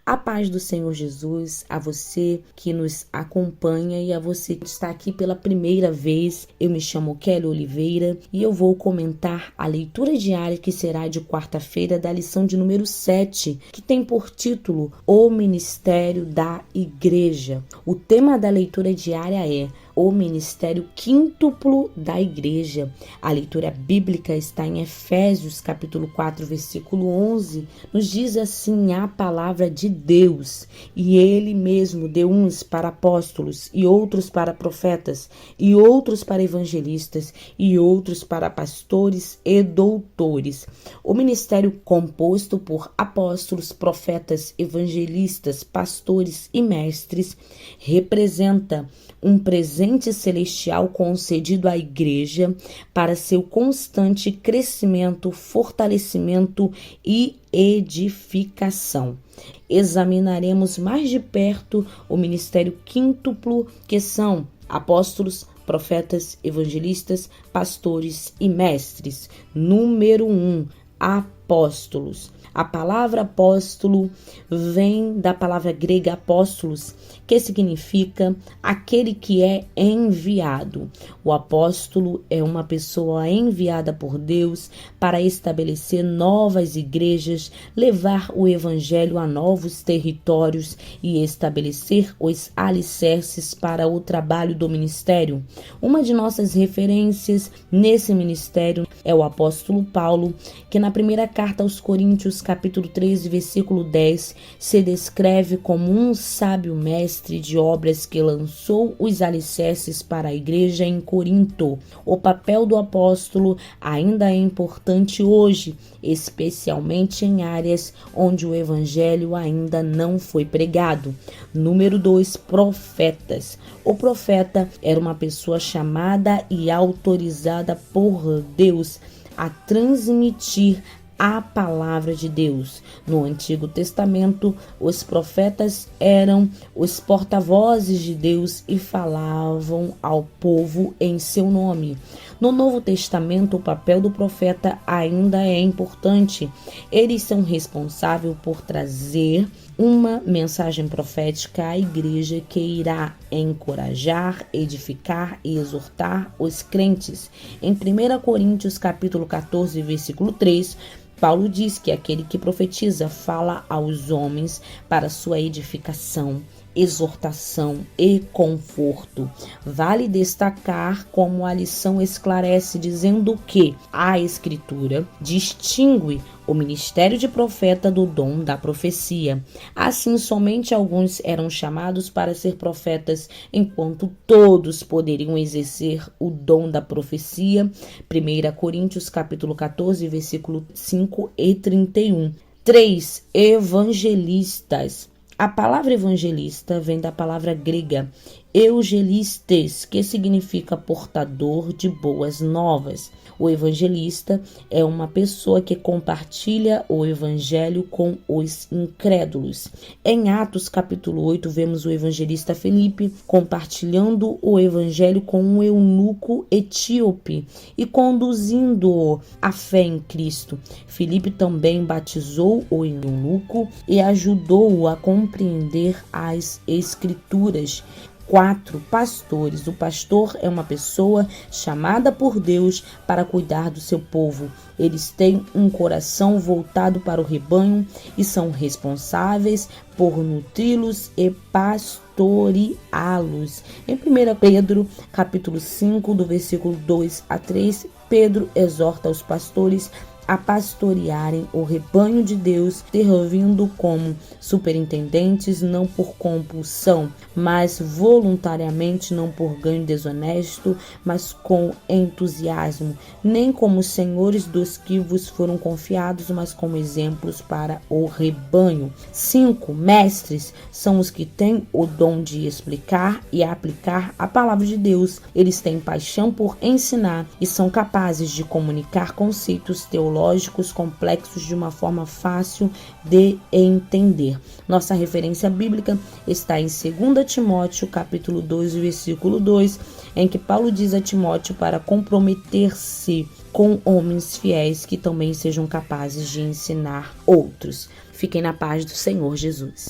A paz do Senhor Jesus, a você que nos acompanha e a você que está aqui pela primeira vez. Eu me chamo Kelly Oliveira e eu vou comentar a leitura diária que será de quarta-feira da lição de número 7, que tem por título O Ministério da Igreja. O tema da leitura diária é o ministério quíntuplo da igreja. A leitura bíblica está em Efésios, capítulo 4, versículo 11. Nos diz assim a palavra de Deus: e ele mesmo deu uns para apóstolos, e outros para profetas, e outros para evangelistas, e outros para pastores e doutores. O ministério composto por apóstolos, profetas, evangelistas, pastores e mestres representa um presente celestial concedido à igreja para seu constante crescimento, fortalecimento e edificação. Examinaremos mais de perto o ministério quíntuplo, que são apóstolos, profetas, evangelistas, pastores e mestres. Número 1, apóstolos. A palavra apóstolo vem da palavra grega apóstolos, que significa aquele que é enviado. O apóstolo é uma pessoa enviada por Deus para estabelecer novas igrejas, levar o evangelho a novos territórios e estabelecer os alicerces para o trabalho do ministério. Uma de nossas referências nesse ministério é o apóstolo Paulo, que na primeira carta aos Coríntios, capítulo 13, versículo 10, se descreve como um sábio mestre de obras que lançou os alicerces para a igreja em Corinto. O papel do apóstolo ainda é importante hoje, especialmente em áreas onde o evangelho ainda não foi pregado. Número 2, profetas. O profeta era uma pessoa chamada e autorizada por Deus a transmitir a palavra de Deus. No Antigo Testamento, os profetas eram os porta-vozes de Deus e falavam ao povo em seu nome. No Novo Testamento, o papel do profeta ainda é importante. Eles são responsáveis por trazer uma mensagem profética à igreja que irá encorajar, edificar e exortar os crentes. Em 1 Coríntios, capítulo 14, versículo 3, Paulo diz que aquele que profetiza fala aos homens para sua edificação, exortação e conforto. Vale destacar como a lição esclarece dizendo que a Escritura distingue o ministério de profeta do dom da profecia. Assim, somente alguns eram chamados para ser profetas, enquanto todos poderiam exercer o dom da profecia. 1 Coríntios capítulo 14, versículo 5 e 31. 3. Evangelistas. A palavra evangelista vem da palavra grega eugelistes, que significa portador de boas novas. O evangelista é uma pessoa que compartilha o evangelho com os incrédulos. Em Atos capítulo 8, vemos o evangelista Felipe compartilhando o evangelho com um eunuco etíope e conduzindo-o à fé em Cristo. Felipe também batizou o eunuco e ajudou-o a compreender as Escrituras. 4. Pastores. O pastor é uma pessoa chamada por Deus para cuidar do seu povo. Eles têm um coração voltado para o rebanho e são responsáveis por nutri-los e pastoreá-los. Em 1 Pedro, capítulo 5, do versículo 2 a 3, Pedro exorta os pastores a pastorearem o rebanho de Deus, servindo como superintendentes, não por compulsão, mas voluntariamente, não por ganho desonesto, mas com entusiasmo, nem como senhores dos que vos foram confiados, mas como exemplos para o rebanho. 5. Mestres são os que têm o dom de explicar e aplicar a palavra de Deus. Eles têm paixão por ensinar e são capazes de comunicar conceitos teológicos complexos de uma forma fácil de entender. Nossa referência bíblica está em 2 Timóteo, capítulo 2, versículo 2, em que Paulo diz a Timóteo para comprometer-se com homens fiéis que também sejam capazes de ensinar outros. Fiquem na paz do Senhor Jesus.